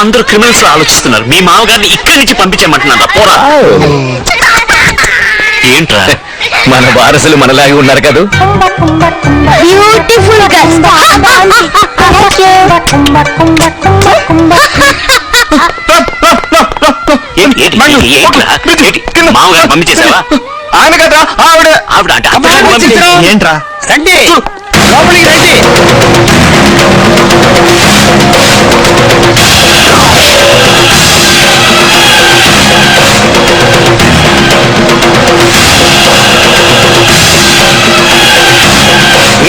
అందరూ క్రిమినల్స్ ఆలోచిస్తున్నారు. మీ మామగారిని ఇక్కడి నుంచి పంపించమంటున్నారా? పోరా. ఏంట్రా, మన వారసులు మనలాగే ఉన్నారు కదా. బ్యూటిఫుల్ మామగారు పంపించేసావా? ఆయన కదా ఆవిడ. ఆవిడ అంటే ఏంట్రా? రండి లోపలికి రండి.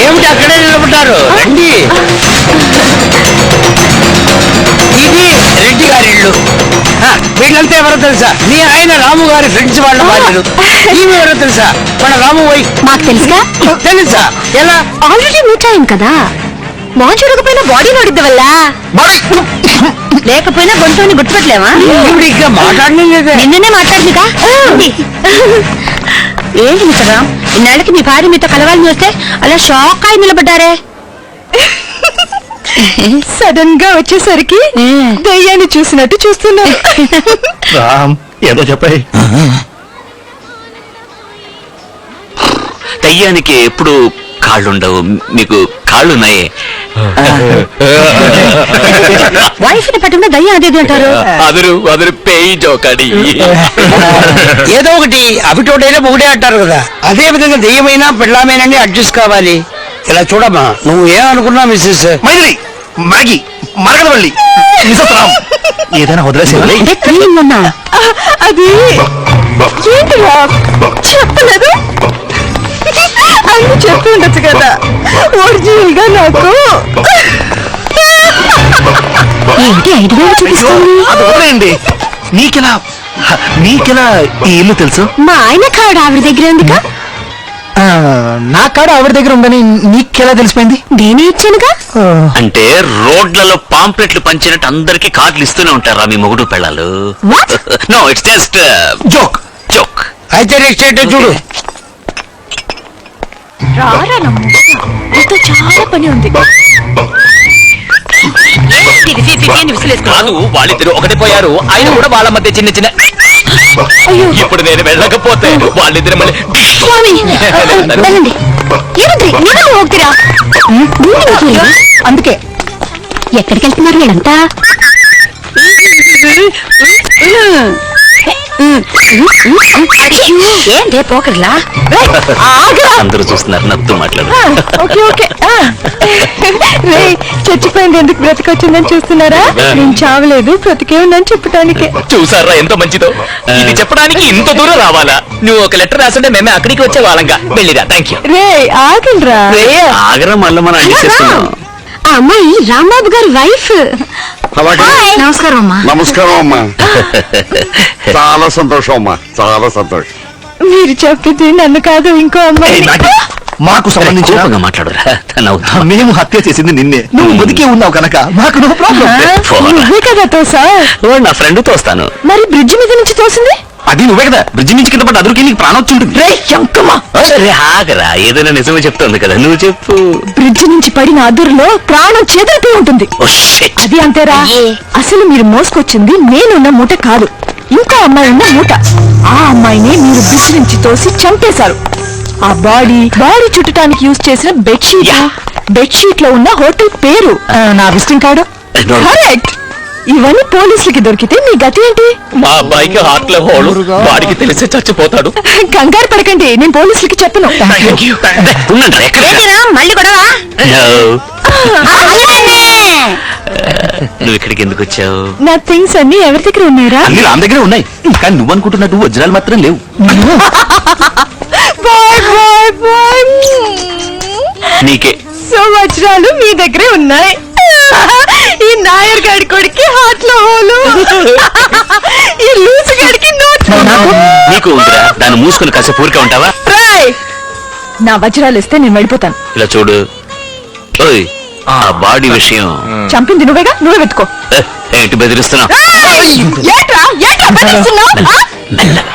ఏమిటి అక్కడే నిలబడ్డారు? రండి. ఇది రెడ్డి గారి ఇల్లు. వీళ్ళంతా ఎవరో తెలుసా? మీ ఆయన రాము గారి ఫ్రెండ్స్ వాళ్ళ భార్యలు. ఈమె ఎవరో తెలుసా? మన రాము వైఫ్. మాకు తెలుసుగా. తెలుసా? ఎలా? ఆల్రెడీ మీట్ అయ్యాం కదా. మా చూడకపోయినా బాడీ నోడిద్ద వల్ల లేకపోయినా గొంతుని గుర్తుపెట్టలేవా? ఇప్పుడు ఇంకా మాట్లాడలేదే. నిన్ననే మాట్లాడిందిగా. ఏంటి మిత్రరా, ఇన్నాళ్ళకి మీ భార్య మీతో కలవాలని వస్తే అలా షాక్ అయి నిలబడ్డారే? సడన్ గా వచ్చేసరికి దయ్యాన్ని చూసినట్టు చూస్తున్నా. రామ్ ఏదో చెప్పాయి. దయ్యానికి ఎప్పుడు కాళ్ళుండవు, మీకు కాళ్ళున్నాయి. వైఫ్ ని పట్టుకున్న దయ్యం అదేది అంటారు. అదరు పేయి జోకడి. ఏదో ఒకటి అవిటోటైనా ఒకటే అంటారు కదా. అదే విధంగా దెయ్యమైనా పెళ్ళామేనని అడ్జస్ట్ కావాలి. ఇలా చూడమ్మా, నువ్వు ఏమనుకున్నా Mrs Maithili, Maggie, Maragadavalli, Mrs Ram ఏదైనా వదిలేసి అది ఏంటిరా చెప్పలేదు. అన్ని చెప్పి ఉండొచ్చు కదా. ఒరిజినల్ గా నాకు ఏంటి 5,000 చూపిస్తుంది. అది వదిలేయండి. నీకెలా ఈ ఇల్లు తెలుసు? మా ఆయన కాడు ఆవిడ దగ్గర ఉందిగా. నా కాడ ఆవిడ దగ్గర ఉందని నీకెలా తెలిసిపోయింది? నేనే ఇచ్చానుగా. అంటే రోడ్లలో పాంప్లెట్లు పంచినట్టు అందరికి కార్డులు ఇస్తూనే ఉంటారా మీ మొగుడు పెళ్ళాలు? No, it's just joke. Joke. అయితే నెక్స్ట్ ఏంటో చూడు. రారా నీతో చాలా పని ఉంది. కాదు, వాళ్ళిద్దరు ఒకటి పోయారు. ఆయన కూడా వాళ్ళ మధ్య చిన్న చిన్న. ఇప్పుడు నేను వెళ్ళకపోతే వాళ్ళిద్దరు మళ్ళీ అందుకే ఎక్కడికి వెళ్తున్నారు వీళ్ళంతా? ఏంటే పోకర్లా అందరూ చూస్తున్నారు, నవ్వుతూ మాట్లాడు. చచ్చిపోయింది ఎందుకు బ్రతికొచ్చిందని చూస్తున్నారా? నేను చావలేదు, బ్రతికే ఉందని చెప్పడానికి. చూసారా ఎంత మంచిదో. ఇది చెప్పడానికి ఇంత దూరం రావాలా? నువ్వు ఒక లెటర్ రాసుంటే మేమే అక్కడికి వచ్చే వాళ్ళంగా. వెళ్ళిరా. Thank you. రే ఆగండ్రా. ఆగరా, మళ్ళీ మనం అడిగేస్తున్నాం. ఆ అమ్మాయి రాంబాబు గారి వైఫ్. నమస్కారం అమ్మా. నమస్కారం అమ్మా. చాలా సంతోషం అమ్మా, చాలా సంతోషం. మీరు చెప్పింది నన్ను కాదు, ఇంకో అమ్మాయి. మాకు సంబంధించిన కోపంగా మాట్లాడురా. మేము హత్య చేసింది నిన్నే. నువ్వు బతికే ఉన్నావు కనుక మాకు నో ప్రాబ్లం. నువ్వే కదా తోసా? నా ఫ్రెండ్ తోస్తాను. మరి బ్రిడ్జి మీద నుంచి తోసింది? అది నువ్వే కదా. బ్రిడ్జి నుంచి కింద పడి అదురుకి నీకు ప్రాణం వచ్చి ఉంటుంది. సరే ఆగరా, ఏదైనా నిజమే చెప్తుంది కదా, నువ్వు చెప్పు. బ్రిడ్జి నుంచి పడిన అదురులో ప్రాణం చేదరిపోయి ఉంటుంది. అది అంతేరా. అసలు మీరు మోసుకొచ్చింది నేనున్న మూట కాదు, ఇంకో అమ్మాయి ఉన్న మూట. ఆ అమ్మాయిని మీరు బ్రిడ్జి నుంచి తోసి చంపేశారు. ఆ బాడీ చుట్టడానికి యూజ్ చేసిన బెడ్షీట్ లో ఉన్న హోటల్ పేరు, నా విజిటింగ్ కార్డు. కరెక్ట్. ఇవన్నీ పోలీసులకి దొరికితే మీ గతి ఏంటి? మా అబ్బాయికి హార్ట్ లో హోలు, వాడికి తెలిసి చచ్చిపోతాడు. కంగారు పడకండి, నేను పోలీసులకి చెప్పను. మళ్ళీ గొడవ? నువ్వు ఇక్కడికి ఎందుకు వచ్చావు? నా థింగ్స్ అన్ని ఎవరి దగ్గర ఉన్నాయరా? అన్ని రామ్ దగ్గరే ఉన్నాయి, కానీ నువ్వు అనుకుంటున్నట్టు వజ్రాలు మాత్రం లేవు. నీకే. సో వజ్రాలు మీ దగ్గరే ఉన్నాయి. ఈ నాయర్ గాడి కొడికి హార్ట్ లో హోలు, ఈ లూసు గాడికి నీకు ఉందిరా, దాన్ని మూసుకుని కాసేపు ఊరికే ఉంటావా? నా వజ్రాలు ఇస్తే నేను వెళ్ళిపోతాను. ఇలా చూడు, ఆ బాడీ విషయం చంపింది నువ్వేగా, నువ్వే వెతుకో. ఏంటి బెదిరిస్తున్నావు?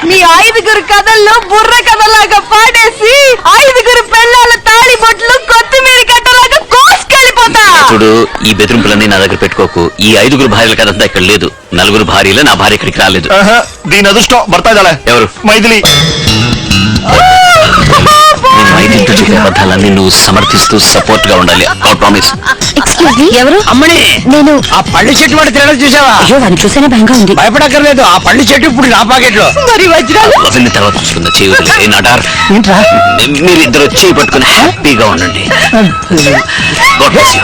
మీ 5 కథల్లో బుర్ర కథలాగా పాడేసి 5 పెళ్ళాల తాళి బొట్లు కొత్తిమీర కట్టలాగా కోసుకెళ్ళిపోతా. చూడు ఈ బెదిరింపులన్నీ నా దగ్గర పెట్టుకోకు. ఈ 5 భార్యల కదంతా ఇక్కడ లేదు. 4 భార్యలు, నా భార్య ఇక్కడికి రాలేదు. దీని అదృష్టం భర్త ఎవరు? మైథిలి. నేను మైథిలితో చెప్పే అబద్ధాలన్నీ నువ్వు సమర్థిస్తూ సపోర్ట్ గా ఉండాలి. ప్రామిస్. ఎక్స్క్యూజ్ మీ, ఎవరు? అమ్మని నేను. ఆ పళ్ళు చెట్టు వాడు తినడం చూసావా? అయ్యో, వాడిని చూసేనే భయంగా ఉంది. భయపడక్కర్లేదు, ఆ పళ్ళు చెట్టు ఇప్పుడు నా పాకెట్లో. మరి వజ్రాలు? అవన్నీ తర్వాత చూసుకుందా. చేయవద్దు. ఏ నాటార్, మీరిద్దరు చేయి పట్టుకుని హ్యాపీగా ఉండండి. God bless you.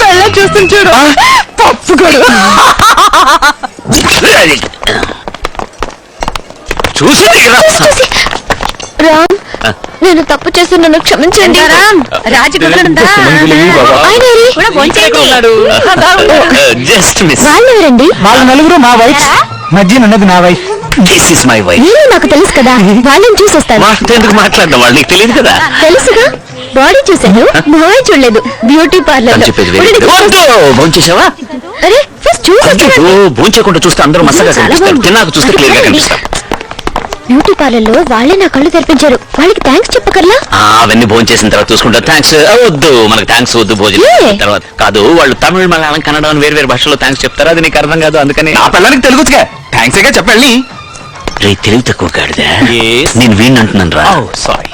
పెళ్ళ చూస్తుంది చూడు. పప్పుకోడు. చూసి రామ్, నేను తప్పు చేసి నన్ను క్షమించండి. Ram, just miss. వాళ్ళు ఎవరండి? వాళ్ళ నలుగురు మా వైఫ్. మధ్య ఉన్నది నా wife. This is my wife. మీరు నాకు తెలుసు కదా, వాళ్ళని చూసొస్తాను. వాళ్ళతో ఎందుకు మాట్లాడడం? వాళ్ళు నీకు తెలియదు కదా. తెలుసుగా, బాడీ చూశాను, మొహం చూడలేదు. బ్యూటీ పార్లర్ అని చెప్పేది భోంచేసావా? అరే ఫస్ట్ చూసొస్తాను. భోంచేయకుండా చూస్తే అందరూ మసగా కనిపిస్తారు. తిన్నాక చూస్తే క్లియర్ గా కనిపిస్తారు. బ్యూటీ పార్లర్ లో వాళ్ళే నా కళ్ళు తెరిపించారు. వాళ్ళకి థ్యాంక్స్ చెప్పకర్లా? అవన్నీ భోంచేసిన తర్వాత చూసుకుంటా. థ్యాంక్స్ వద్దు, మనకు థ్యాంక్స్ వద్దు. భోజనం తర్వాత కాదు. వాళ్ళు తమిళ, మలయాళం, కన్నడ అని వేరు వేరు భాషలో థ్యాంక్స్ చెప్తారు. అది నీకు అర్థం కాదు. అందుకని ఆ పిల్లలకి తెలుగుగా థ్యాంక్స్ గా చెప్పండి. రే తెలివి తక్కువ కాడిదా. నేను వీణ్ అంటున్నాను రా. సారీ.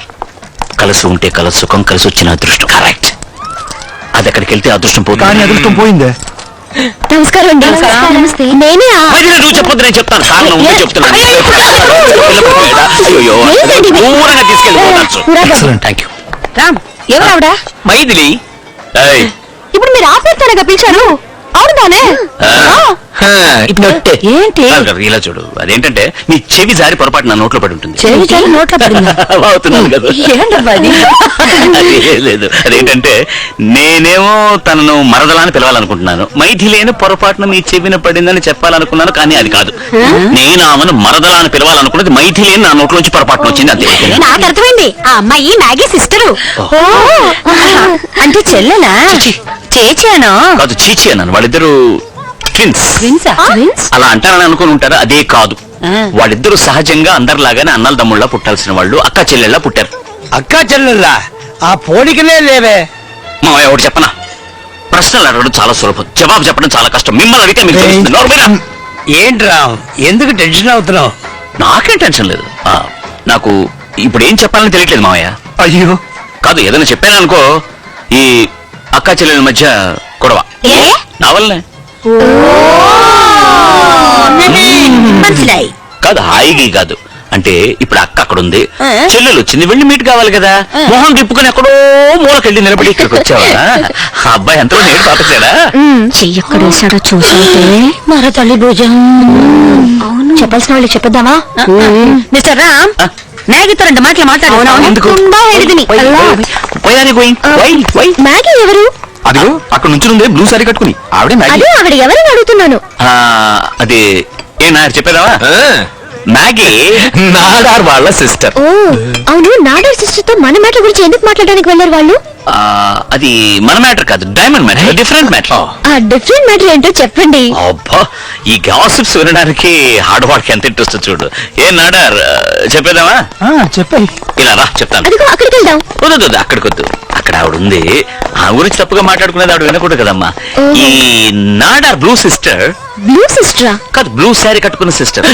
కలిసి ఉంటే కలిసి సుఖం, కలిసి వచ్చిన అదృష్టం. కరెక్ట్. అది అక్కడికి వెళ్తే అదృష్టం కానీ అదృష్టం పోతుంది. పోయిందే. నమస్కారం అండి. నమస్తే. నేనే మధ్యలో నువ్వు చెప్పొద్దు, నేను చెప్తాను. కారణం ఉంటే చెప్తున్నాను. అయ్యో ఏంటండి ఇది? దూరంగా తీసుకెళ్ళిపోవచ్చు. Thank you. రామ్, ఎవరు ఆవిడ? మైథిలి. ఏయ్, ఇప్పుడు మీరు ఆపేస్తానగా పిలిచారు. అవునుదానే. ఏంటి? ఇలా చూడు. అదేంటంటే నీ చెవి జారి పొరపాటు నా నోట్లో పడి ఉంటుంది. చెవి జారి నోట్లో పడిందా? అవుతున్నాను కదా. ఏంటబ్బా ఇది? అదే లేదు. అదేంటంటే నేనేమో తనను మరదలా అని పిలవాలనుకుంటున్నాను. మైథిలేని పొరపాటున నీ చెవిన పడిందని చెప్పాలనుకున్నాను. కానీ అది కాదు. నేను ఆమెను మరదలా అని పిలవాలనుకున్నది మైథిలేని నా నోట్లోంచి పొరపాటున వచ్చింది. అంతే. నాకు అర్థమైంది. ఆ అమ్మాయి మ్యాగీ సిస్టరు. అంటే చెల్లెనా? చేచాను. కాదు, చీచి అన్నాను. వాళ్ళిద్దరు ట్విన్స్. అలా అంటారని అనుకుని ఉంటారు. అదే కాదు. వాళ్ళిద్దరూ సహజంగా అందరిలాగానే అన్నల తమ్ముళ్ళ పుట్టాల్సిన వాళ్ళు. అక్క చెల్లెళ్ళ పుట్టారు. అక్కా చెల్లెల్లా? ఆ పోలికలే లేవే. మామయ్య ఒకటి చెప్పనా? ప్రశ్నలు అడగడం చాలా సులభం, జవాబు చెప్పడం చాలా కష్టం. మిమ్మల్ని అడిగితే మీకు తెలుస్తుంది. నోర్మీరా? ఏంట్రా ఎందుకు టెన్షన్ అవుతున్నావు? నాకేం టెన్షన్ లేదు. నాకు ఇప్పుడు ఏం చెప్పాలని తెలియట్లేదు మామయ్య. అయ్యో, కాదు, ఏదైనా చెప్పాను అనుకో, ఈ అక్క చెల్లెల మధ్య గొడవ నా వల్లనే. మనసులాయి. కాదు, హాయిగా కాదు. అంటే ఇప్పుడు అక్క అక్కడ ఉంది, చెల్లెలు వచ్చింది, వెళ్ళి మీట్ కావాలి కదా. మొహం తిప్పుకొని ఎక్కడో మూలకెళ్ళి నిలబడి ఇక్కడికి వచ్చావా? ఆ అబ్బాయి ఎంతో నేడు పాపచ్చాడా? చెయ్యక్కడేసాడో చూసుంటే మరో తల్లి భోజం. చెప్పాల్సిన వాళ్ళు చెప్పొద్దామా? మిస్టర్ రామ్, మ్యాగీతో 2 మాటలు మాట్లాడు. ఎందుకు? మ్యాగీ ఎవరు? అదిగో అక్కడ నుంచి ఉందే బ్లూ సారీ కట్టుకుని ఆవిడే మ్యాగీ. అదే ఆవిడ ఎవరని అడుగుతున్నాను. అది ఏ నాయర్ చెప్పేదావా? మ్యాగీ నాడార్ వాళ్ళ సిస్టర్. ఓ అవును, నాడర్ సిస్టర్ తో మన మ్యాటర్ గురించి ఎందుకు మాట్లాడడానికి వెళ్ళారు వాళ్ళు? అది మన మ్యాటర్ కాదు, డైమండ్ మ్యాటర్, డిఫరెంట్ మ్యాటర్. ఆ డిఫరెంట్ మ్యాటర్ ఏంటో చెప్పండి. అబ్బా, ఈ గాసిప్స్ వినడానికి ఆడవాడికి ఎంత ఇంట్రెస్ట్ చూడు. ఏ నాడార్ చెప్పేదావా? చెప్పాయి. ఇలా రా చెప్తాను. అదిగో అక్కడికి వెళ్దాం. వద్దు, అక్కడికి వద్దు. అక్కడ ఆవిడ ఉంది, ఆ గురించి తప్పుగా మాట్లాడుకునేది ఆవిడ వినకూడదు కదమ్మా. ఈ నాడార్ బ్లూ సిస్టర్. బ్లూ సిస్టరా? కాదు, బ్లూ శారీ కట్టుకున్న సిస్టర్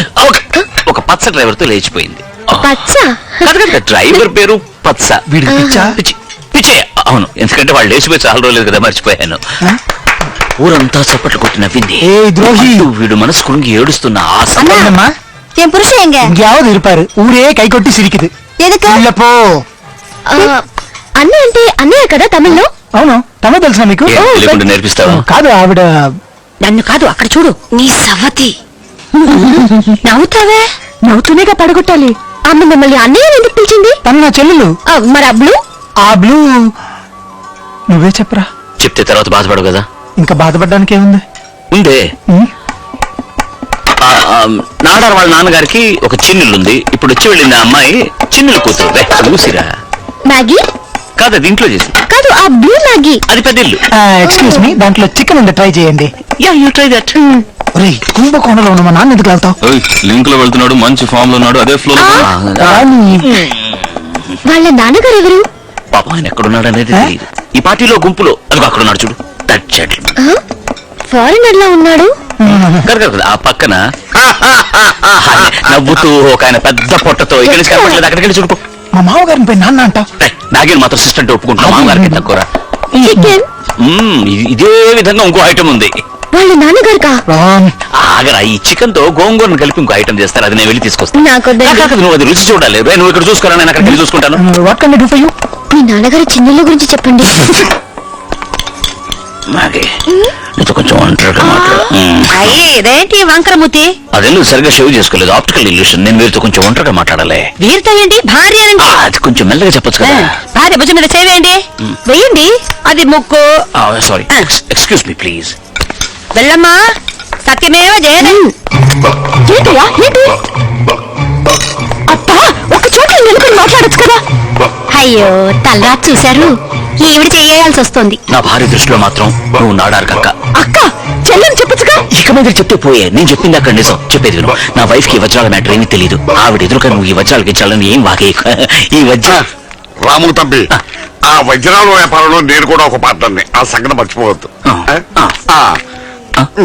ఒక పచ్చ డ్రైవర్ తో లేచిపోయింది. పచ్చ? డ్రైవర్ పేరు పచ్చ. వీడికి పిచ్చా? పిచ్చే. అవును, ఎందుకంటే వాళ్ళు లేచిపోయి చాలా రోజులేదు కదా, మర్చిపోయాను. ఊరంతా చప్పట్లు కొట్టి నవ్వింది. ఏ ద్రోహి! వీడు మనసు కుణిగి ఏడుస్తున్న ఆ అమ్మా ఏం పురుష ఎంగ ఇంకేవో ఇరుపారు ఊరే కై కొట్టి సిరికిది. ఎదుక? పో. అన్నయ్య అంటే అన్నయ్య కదా తమిళ్లో? అవును, తమ తెలుసా మీకు? లేకుండా నేర్పిస్తావా? కాదు, ఆవిడ నన్ను కాదు, అక్కడ చూడు. నీ సవతి. నవ్వుతావే? నవ్వుతూనేగా పడగొట్టాలి. అమ్మ మిమ్మల్ని అన్నయ్య ఎందుకు పిలిచింది? తను నా చెల్లెలు. మరి ఆ బ్లూ? ఆ బ్లూ నువ్వే చెప్పరా. చెప్తే తర్వాత బాధపడవు కదా. ఇంకా బాధపడడానికి ఏముంది? ఉందే. నాడార్ వాళ్ళ నాన్నగారికి ఒక చిన్నులుంది. ఇప్పుడు వచ్చి వెళ్ళింది ఆ అమ్మాయి చిన్నుల కూతురు. చూసిరా? మ్యాగీ కాదు, అది ఇంట్లో చేసింది. కాదు, ఆ బ్లూ మ్యాగీ. అది పెద్ద ఇల్లు. ఎక్స్క్యూజ్ మీ, దాంట్లో చికెన్ ఉంది, ట్రై చేయండి. Yeah, you try that. కుంభకోణంలో ఉన్న మా నాన్న ఎందుకు వెళ్తావు? లింక్ లో వెళ్తున్నాడు, మంచి ఫామ్ లో ఉన్నాడు, అదే ఫ్లో వాళ్ళ నాన్నగారు ఎవరు? పాప ఆయన ఎక్కడున్నాడు అనేది తెలియదు. ఈ పార్టీలో గుంపులో అదిగో అక్కడ ఉన్నాడు చూడు, ఫారినర్ లా ఉన్నాడు. ఆ పక్కన నవ్వుతూ ఒక ఆయన పెద్ద పొట్టతో ఇక్కడి నుంచి కనపడలేదు, అక్కడికి వెళ్ళి చూడుకో. మా మామగారిని పోయి నాన్న అంటావు? నాగేన్ మాత్రం సిస్టెంట్ ఒప్పుకుంటున్నా, మామగారికి తక్కువ. చికెన్ ఇదే విధంగా ఇంకో ఐటమ్ ఉంది. వాళ్ళ నాన్నగారుకా? ఆగరా, ఈ చికెన్ తో గోంగూరను కలిపి ఇంకో ఐటమ్ చేస్తారు, అది నేను వెళ్ళి తీసుకొస్తాను. నాకు నువ్వు అది రుచి చూడాలి. నువ్వు ఇక్కడ చూసుకోరా, నేను అక్కడికి వెళ్ళి చూసుకుంటాను. What can I do for you? మీ నాన్నగారి చిన్నల గురించి చెప్పండి. నాగే నీతో కొంచెం ఒంటరిగా మాట్లాడు. ఇదేంటి వంకరమూతి? అదే నువ్వు సరిగ్గా షేవ్ చేసుకోలేదు, ఆప్టికల్ ఇల్యూషన్. నేను వీరితో కొంచెం ఒంటరిగా మాట్లాడాలి. వీరితో ఏంటి? భార్య అంటే అది కొంచెం మెల్లగా చెప్పొచ్చు కదా. భార్య భుజం మీద చేవేయండి, వెయ్యండి. అది ముక్కు. Sorry, excuse me please. వెళ్ళమ్మా, సత్యమేవ జయదే. ఏంటయ్యా ఏంటి? అబ్బా, ఒక చోట నిలబడి మాట్లాడొచ్చు కదా. అయ్యో తలరా చూశారు, ఈవిడ చేయాల్సి వస్తుంది. నా భార్య దృష్టిలో మాత్రం నువ్వు నాడారు కక్క. అక్క చెల్లెని చెప్పచ్చుగా. ఇక మీద చెప్తే పోయే, నేను చెప్పింది అక్కడ నిజం. చెప్పేది విను. నా వైఫ్ కి ఈ వజ్రాల మ్యాటర్ ఏమీ తెలియదు. ఆవిడ ఎదురుగా నువ్వు ఈ వజ్రాలకి ఇచ్చాలని ఏం వాగే. ఈ వజ్ర రాము తంబి, ఆ వజ్రాల వ్యాపారంలో నేను కూడా ఒక పాత్రని, ఆ సంగతి మర్చిపోవద్దు.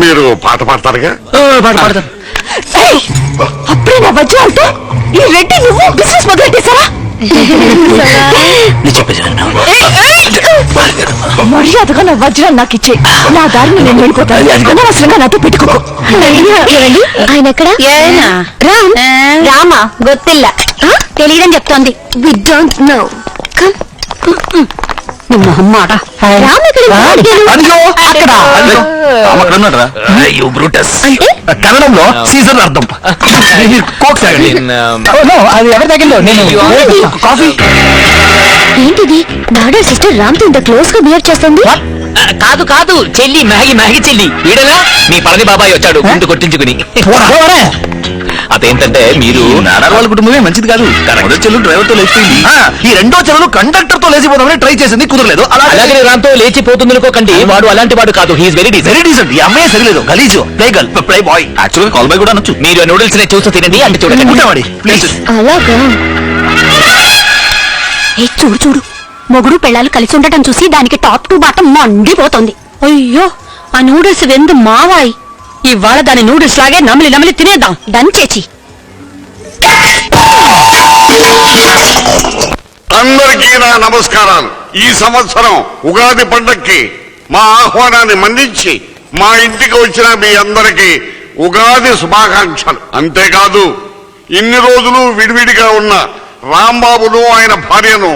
మీరు పాట పాడతారుగా? పాట పాడతాను. ఏయ్, అప్పుడే నా వజ్రాలతో ఈ రెడ్డి నువ్వు బిజినెస్ మొదలెట్టేశారా? నేను చెప్పేది విను. మర్యాదగా నా వజ్రాలు నాకు ఇచ్చే, నా దారిని నేను వెళ్ళిపోతాను. అనవసరంగా నాతో పెట్టుకోకు. ఆయన ఎక్కడ? రామ్. రామా గొత్తిల్ల, తెలియదని చెప్తోంది. We don't know. మాట రామ్ అంటే కన్నడంలో సీజన్ అర్థం. కోక్ తాగండి. అది ఎవరి తగ్గిందో నేను కాఫీ. ఏంటిది? నాడా సిస్టర్ రామ్ తో ఇంత క్లోజ్ గా బిహేవ్ చేస్తుంది. కాదు కాదు, చెల్లి మ్యాగి చెల్లి. ఈడగా మీ పళని బాబాయ్ వచ్చాడు గుండు కొట్టించుకుని. అదేంటంటే మీరు నాడార్ వాళ్ళ కుటుంబమే మంచిది కాదు. మొదటి చెల్లు డ్రైవర్ తో లేచిపోయింది, ఈ రెండో చెల్లెలు కండక్టర్ తో లేచిపోదామని ట్రై చేసింది, కుదరలేదు. అలాగే రామ్తో లేచిపోతుంది అనుకోకండి, వాడు అలాంటి వాడు కాదు. He is very very decent. ఈ అమ్మాయి సరిలేదు, గలీజు, ప్లే గర్ల్, ప్లే బాయ్. యాక్చువల్గా కాల్ బాయ్ కూడా అనొచ్చు. మీరు నూడిల్స్ నే చూస్తూ తినండి, అంటే చూడండి. ఉంటామండి ప్లీజ్. అలాగా? ఏ చూడు చూడు, మొగుడు పెళ్ళాలు కలిసి ఉండటం చూసి దానికి టాప్ టు బాటం మండిపోతుంది. అయ్యో, ఆ నూడిల్స్ వెందు మావాయి. ఇవాళ దాని నూడిల్స్ లాగే నమిలి నమిలి తినేద్దాం. డన్ చేచి. అందరికీ నా నమస్కారాలు. ఈ సంవత్సరం ఉగాది పండక్కి మా ఆహ్వానాన్ని మన్నించి మా ఇంటికి వచ్చిన మీ అందరికీ ఉగాది శుభాకాంక్షలు. అంతేకాదు, ఇన్ని రోజులు విడివిడిగా ఉన్న రాంబాబును ఆయన భార్యను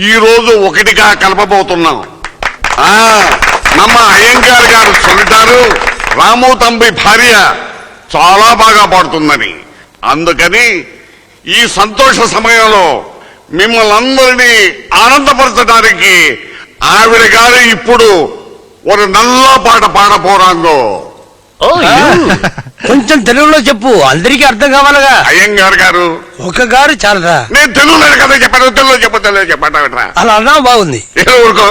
ఈ రోజు ఒకటిగా కలపబోతున్నాం. నమ్మ అయ్యంగార్ గారు சொல்லிட்டாరు, రాము తంబి భార్య చాలా బాగా పాడుతుందని. అందుకని ఈ సంతోష సమయంలో మిమ్మల్ని అందరినీ ఆనందపరచడానికి ఆవిడ గారు ఇప్పుడు ఒక నల్ల పాట పాడపోరాంగో. కొంచెం తెలుగులో చెప్పు, అందరికీ అర్థం కావాలగా. అయ్యంగార్ గారు ఒక గారు చాలరా. నేను తెలుగులో కదా చెప్పాను, తెలుగులో చెప్పండి. అలా అన్నా బాగుంది. ఊరుకో.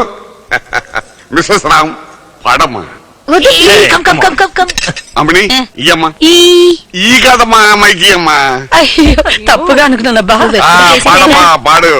మిస్సెస్ రామ్, పాడమ్మా. అమ్మని ఇయ్యమ్మా. ఈ కదమ్మా అమ్మాయికి అమ్మా. అయ్యో, తప్పుగా అనుకున్నాను. బాగా పాడమ్మా, పాడు.